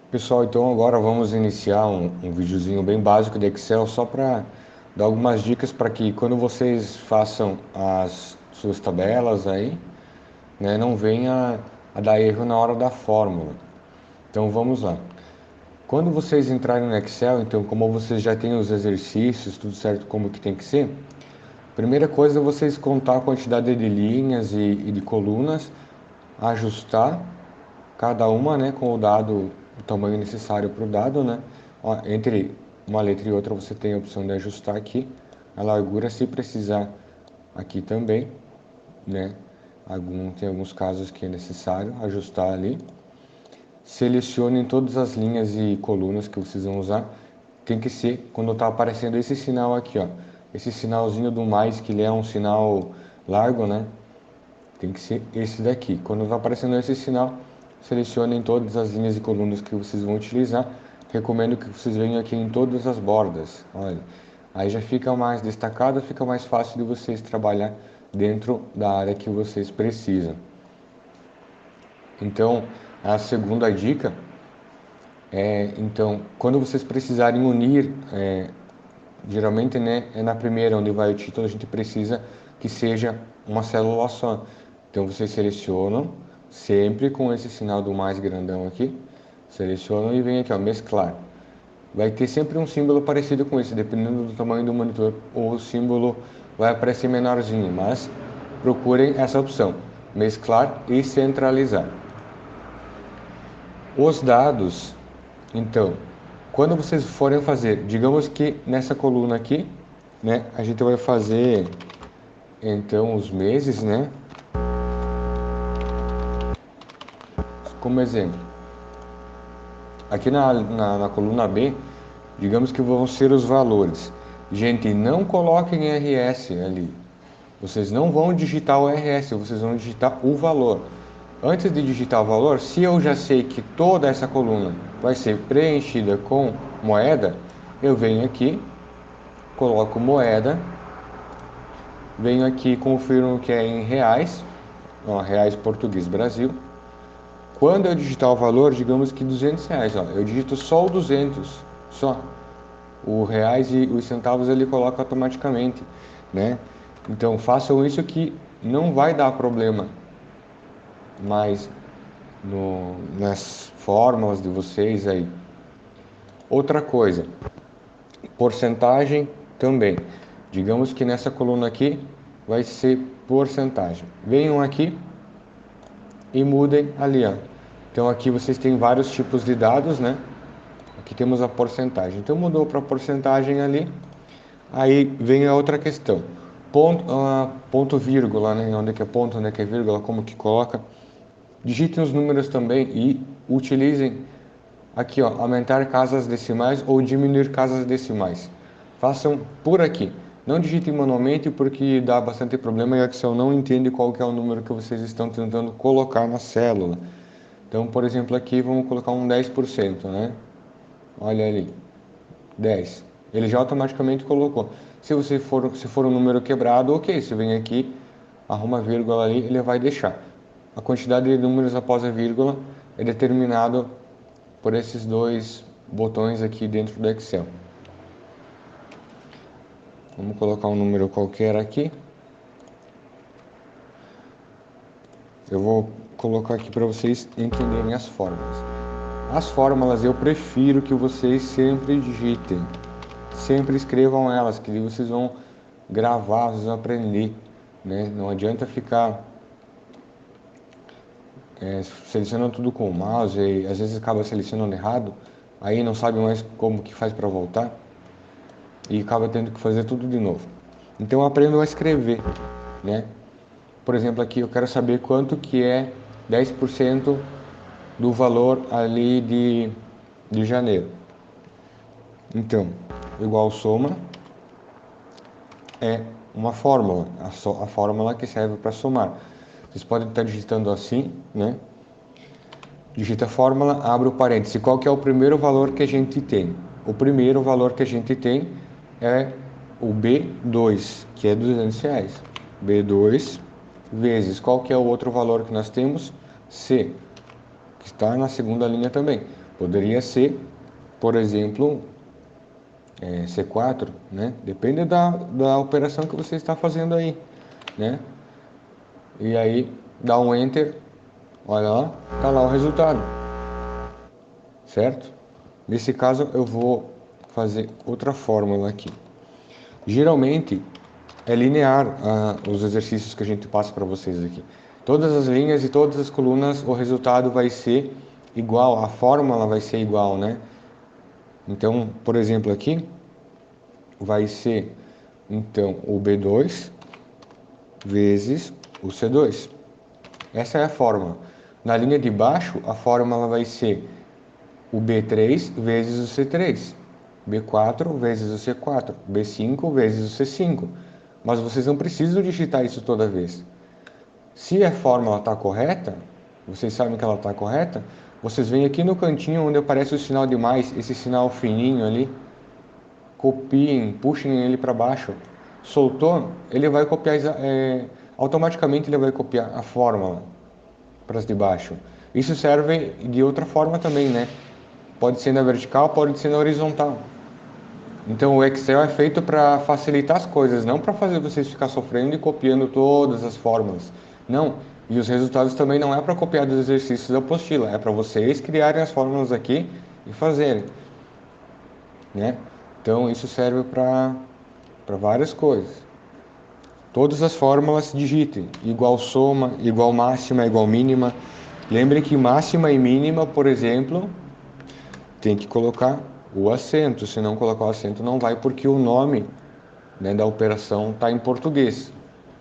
Pessoal, então agora vamos iniciar um videozinho bem básico de Excel só para dar algumas dicas para que quando vocês façam as suas tabelas aí, né, não venha a dar erro na hora da fórmula. Então vamos lá. Quando vocês entrarem no Excel, então como vocês já têm os exercícios, tudo certo como que tem que ser, primeira coisa é vocês contar a quantidade de linhas e de colunas, ajustar cada uma, né, com o dado, o tamanho necessário para o dado, né? Ó, entre uma letra e outra você tem a opção de ajustar aqui a largura se precisar aqui também, né? Tem alguns casos que é necessário ajustar ali. Selecionem todas as linhas e colunas que vocês vão usar. Tem que ser quando está aparecendo esse sinal aqui, ó. Esse sinalzinho do mais, que ele é um sinal largo, né? Tem que ser esse daqui. Quando está aparecendo esse sinal, selecionem todas as linhas e colunas que vocês vão utilizar. Recomendo que vocês venham aqui em todas as bordas. Olha, aí já fica mais destacado, fica mais fácil de vocês trabalhar dentro da área que vocês precisam. Então, a segunda dica então, quando vocês precisarem unir, geralmente, né, é na primeira onde vai o título, a gente precisa que seja uma célula só. Então, vocês selecionam, sempre com esse sinal do mais grandão aqui, selecionam e vem aqui, ó, mesclar. Vai ter sempre um símbolo parecido com esse, dependendo do tamanho do monitor, ou o símbolo vai aparecer menorzinho, mas procurem essa opção, mesclar e centralizar. Os dados, então, quando vocês forem fazer, digamos que nessa coluna aqui, né, a gente vai fazer, então, os meses, né, como exemplo. Aqui na coluna B, digamos que vão ser os valores. Gente, não coloquem RS ali. Vocês não vão digitar o RS, vocês vão digitar o valor. Antes de digitar o valor, se eu já sei que toda essa coluna vai ser preenchida com moeda, eu venho aqui, coloco moeda, venho aqui, confirmo que é em reais, ó, reais português Brasil. Quando eu digitar o valor, digamos que R$ 200, ó, eu digito só o 200, só. O reais e os centavos ele coloca automaticamente, né? Então façam isso que não vai dar problema, mas nas fórmulas de vocês aí. Outra coisa, porcentagem também. Digamos que nessa coluna aqui vai ser porcentagem. Venham aqui e mudem ali, ó. Então aqui vocês têm vários tipos de dados, né? Aqui temos a porcentagem. Então mudou para porcentagem ali. Aí vem a outra questão. Ponto vírgula, né? Onde é que é ponto, onde é que é vírgula, como que coloca. Digitem os números também e utilizem aqui, ó, aumentar casas decimais ou diminuir casas decimais. Façam por aqui. Não digitem manualmente porque dá bastante problema e a Excel não entende qual que é o número que vocês estão tentando colocar na célula. Então, por exemplo, aqui vamos colocar um 10%, né? Olha ali, 10. Ele já automaticamente colocou. Se for um número quebrado, ok. Se vem aqui, arruma a vírgula ali, ele vai deixar. A quantidade de números após a vírgula é determinado por esses dois botões aqui dentro do Excel. Vamos colocar um número qualquer aqui. Eu vou colocar aqui para vocês entenderem as fórmulas. As fórmulas eu prefiro que vocês sempre digitem, sempre escrevam elas, que vocês vão gravar, vocês vão aprender, né? Não adianta ficar selecionando tudo com o mouse e às vezes acaba selecionando errado, aí não sabe mais como que faz para voltar e acaba tendo que fazer tudo de novo. Então aprendam a escrever, né? Por exemplo, aqui eu quero saber quanto que é 10% do valor ali de janeiro. Então, igual soma é uma fórmula, a fórmula que serve para somar. Vocês podem estar digitando assim, né? Digita a fórmula, abre o parêntese. Qual que é o primeiro valor que a gente tem? O primeiro valor que a gente tem é o B2, que é R$ 200. B2 vezes, qual que é o outro valor que nós temos? C, que está na segunda linha também. Poderia ser, por exemplo, C4, né? Depende da operação que você está fazendo aí, né? E aí, dá um Enter, olha lá, tá lá o resultado, certo? Nesse caso, eu vou fazer outra fórmula aqui. Geralmente, é linear os exercícios que a gente passa para vocês aqui. Todas as linhas e todas as colunas, o resultado vai ser igual, a fórmula vai ser igual, né? Então, por exemplo, aqui vai ser então o B2 vezes o C2. Essa é a fórmula. Na linha de baixo, a fórmula vai ser o B3 vezes o C3, B4 vezes o C4, B5 vezes o C5. Mas vocês não precisam digitar isso toda vez. Se a fórmula está correta, vocês sabem que ela está correta, vocês vêm aqui no cantinho onde aparece o sinal de mais, esse sinal fininho ali, copiem, puxem ele para baixo. Soltou, ele vai copiar, automaticamente ele vai copiar a fórmula para as de baixo. Isso serve de outra forma também, né? Pode ser na vertical, pode ser na horizontal. Então o Excel é feito para facilitar as coisas, não para fazer vocês ficar sofrendo e copiando todas as fórmulas. Não. E os resultados também não é para copiar dos exercícios da apostila, é para vocês criarem as fórmulas aqui e fazerem, né? Então isso serve para várias coisas. Todas as fórmulas digitem, igual soma, igual máxima, igual mínima. Lembrem que máxima e mínima, por exemplo, tem que colocar o acento. Se não colocar o acento, não vai, porque o nome, né, da operação está em português.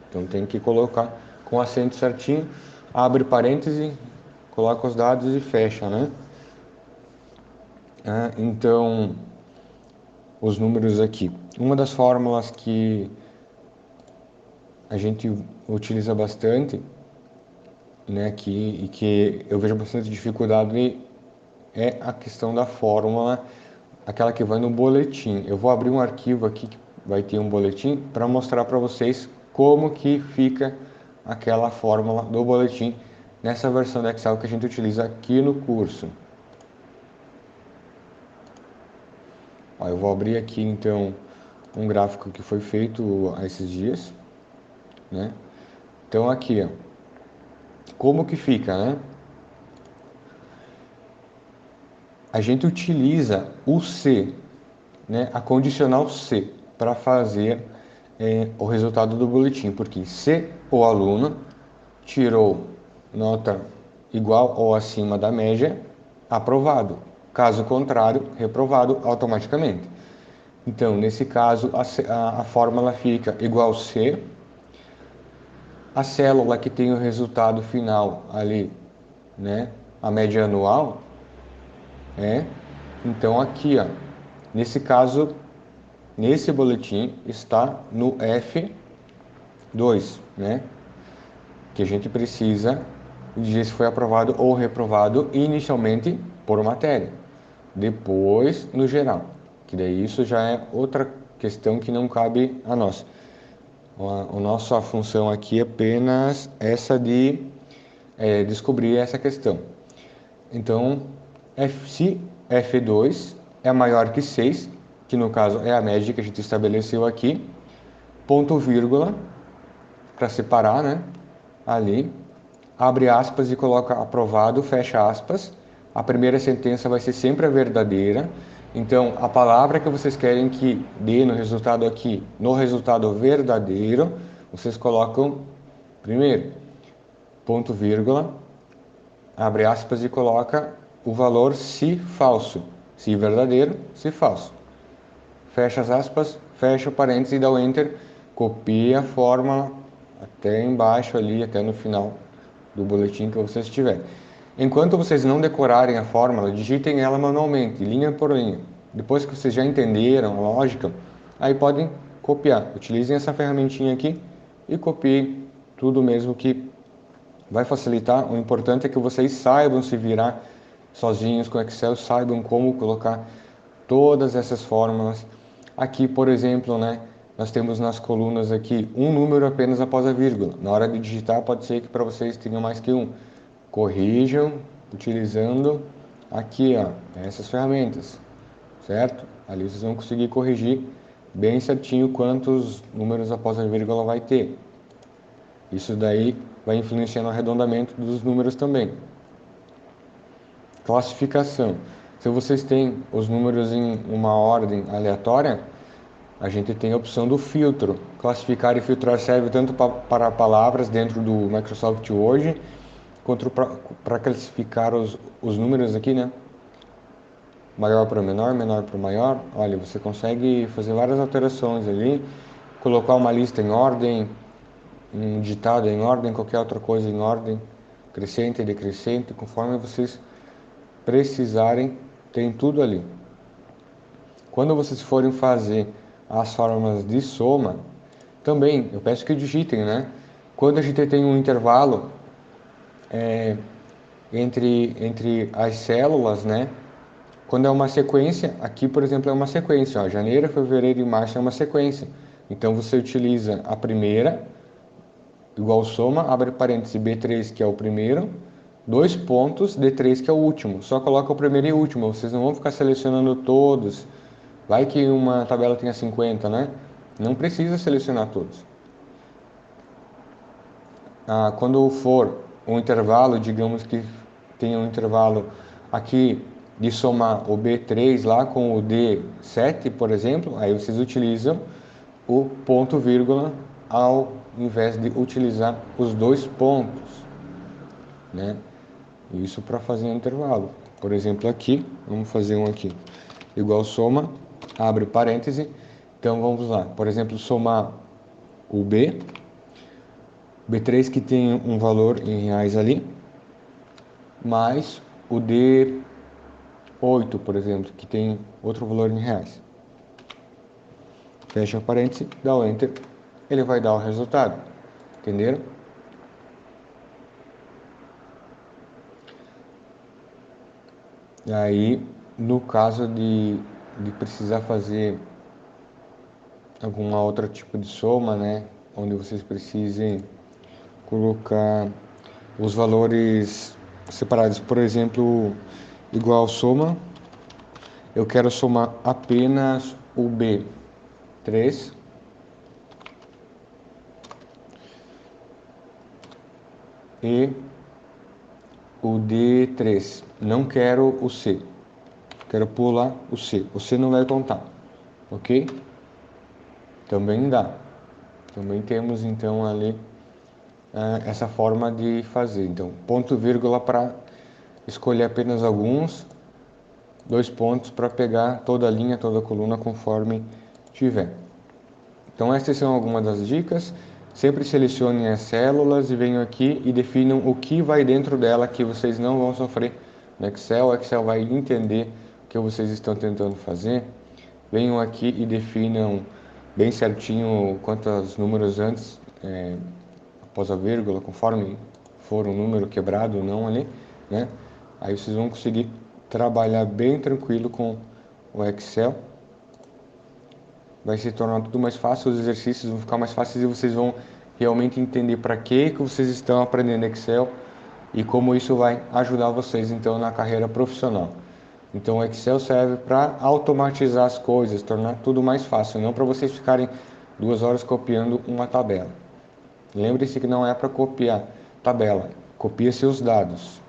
Então tem que colocar com o acento certinho. Abre parêntese, coloca os dados e fecha, né? Então, os números aqui. Uma das fórmulas que a gente utiliza bastante, né, e que eu vejo bastante dificuldade é a questão da fórmula, aquela que vai no boletim. Eu vou abrir um arquivo aqui que vai ter um boletim para mostrar para vocês como que fica aquela fórmula do boletim nessa versão do Excel que a gente utiliza aqui no curso. Ó, eu vou abrir aqui então um gráfico que foi feito há esses dias, né? Então aqui, ó, como que fica, né? A gente utiliza o C, né, a condicional C, para fazer o resultado do boletim, porque se o aluno tirou nota igual ou acima da média, aprovado. Caso contrário, reprovado automaticamente. Então, nesse caso, a fórmula fica igual C, a célula que tem o resultado final ali, né, a média anual, então aqui, ó, nesse caso, nesse boletim está no F2, né? Que a gente precisa dizer se foi aprovado ou reprovado inicialmente por matéria, depois no geral, que daí isso já é outra questão que não cabe a nós. A nossa função aqui é apenas essa de descobrir essa questão. Então, se F2 é maior que 6, que no caso é a média que a gente estabeleceu aqui, ponto vírgula, para separar, né? Ali, abre aspas e coloca aprovado, fecha aspas. A primeira sentença vai ser sempre a verdadeira. Então, a palavra que vocês querem que dê no resultado aqui, no resultado verdadeiro, vocês colocam primeiro, ponto vírgula, abre aspas e coloca o valor se falso. Se verdadeiro, se falso. Fecha as aspas, fecha o parênteses e dá o Enter, copia a fórmula até embaixo ali, até no final do boletim que vocês tiverem. Enquanto vocês não decorarem a fórmula, digitem ela manualmente, linha por linha. Depois que vocês já entenderam a lógica, aí podem copiar. Utilizem essa ferramentinha aqui e copiem tudo mesmo, que vai facilitar. O importante é que vocês saibam se virar sozinhos com o Excel, saibam como colocar todas essas fórmulas. Aqui, por exemplo, né, nós temos nas colunas aqui um número apenas após a vírgula. Na hora de digitar, pode ser que para vocês tenham mais que um. Corrijam utilizando aqui, ó, essas ferramentas, certo? Ali vocês vão conseguir corrigir bem certinho quantos números após a vírgula vai ter. Isso daí vai influenciar no arredondamento dos números também. Classificação. Se vocês têm os números em uma ordem aleatória, a gente tem a opção do filtro. Classificar e filtrar serve tanto para palavras dentro do Microsoft Word, quanto para classificar os números aqui, né? Maior para menor, menor para maior. Olha, você consegue fazer várias alterações ali, colocar uma lista em ordem, um ditado em ordem, qualquer outra coisa em ordem, crescente e decrescente, conforme vocês precisarem, tem tudo ali. Quando vocês forem fazer as fórmulas de soma, também eu peço que digitem, né? Quando a gente tem um intervalo entre as células, né? Quando é uma sequência, aqui por exemplo é uma sequência, ó, janeiro, fevereiro e março é uma sequência. Então você utiliza a primeira, igual soma, abre parênteses B3 que é o primeiro, dois pontos, D3 que é o último. Só coloca o primeiro e o último, vocês não vão ficar selecionando todos. Vai que uma tabela tenha 50, né? Não precisa selecionar todos. Quando for um intervalo, digamos que tenha um intervalo aqui de somar o B3 lá com o D7, por exemplo, aí vocês utilizam o ponto vírgula ao invés de utilizar os dois pontos, né? Isso para fazer um intervalo. Por exemplo, aqui, vamos fazer um aqui, igual soma, abre parêntese. Então vamos lá, por exemplo, somar o B3 que tem um valor em reais ali, mais o D8, por exemplo, que tem outro valor em reais. Fecha parêntese, dá o Enter, ele vai dar o resultado. Entenderam? E aí, no caso de precisar fazer algum outro tipo de soma, né, onde vocês precisem colocar os valores separados, por exemplo, igual soma, eu quero somar apenas o B3 e o D3. Não quero o C. Quero pular o C. O C não vai contar. Ok? Também dá. Também temos então ali essa forma de fazer. Então, ponto vírgula para escolher apenas alguns, dois pontos para pegar toda a linha, toda a coluna conforme tiver. Então, essas são algumas das dicas. Sempre selecionem as células e venham aqui e definam o que vai dentro dela, que vocês não vão sofrer no Excel. O Excel vai entender o que vocês estão tentando fazer. Venham aqui e definam bem certinho quantos números antes, após a vírgula, conforme for um número quebrado ou não ali, né? Aí vocês vão conseguir trabalhar bem tranquilo com o Excel. Vai se tornar tudo mais fácil, os exercícios vão ficar mais fáceis e vocês vão realmente entender para que vocês estão aprendendo Excel e como isso vai ajudar vocês então na carreira profissional. Então o Excel serve para automatizar as coisas, tornar tudo mais fácil, não para vocês ficarem 2 horas copiando uma tabela. Lembre-se que não é para copiar tabela, copia seus dados.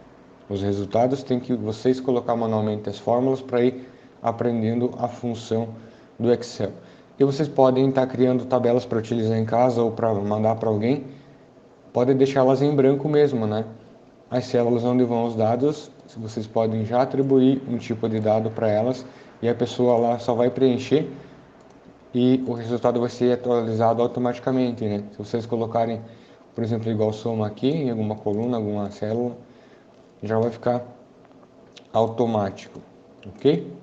Os resultados tem que vocês colocar manualmente as fórmulas para ir aprendendo a função do Excel. E vocês podem estar criando tabelas para utilizar em casa ou para mandar para alguém, podem deixá-las em branco mesmo, né? As células onde vão os dados, vocês podem já atribuir um tipo de dado para elas e a pessoa lá só vai preencher e o resultado vai ser atualizado automaticamente, né? Se vocês colocarem, por exemplo, igual soma aqui em alguma coluna, alguma célula, já vai ficar automático, ok?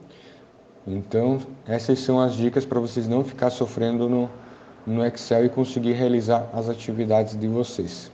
Então, essas são as dicas para vocês não ficar sofrendo no Excel e conseguir realizar as atividades de vocês.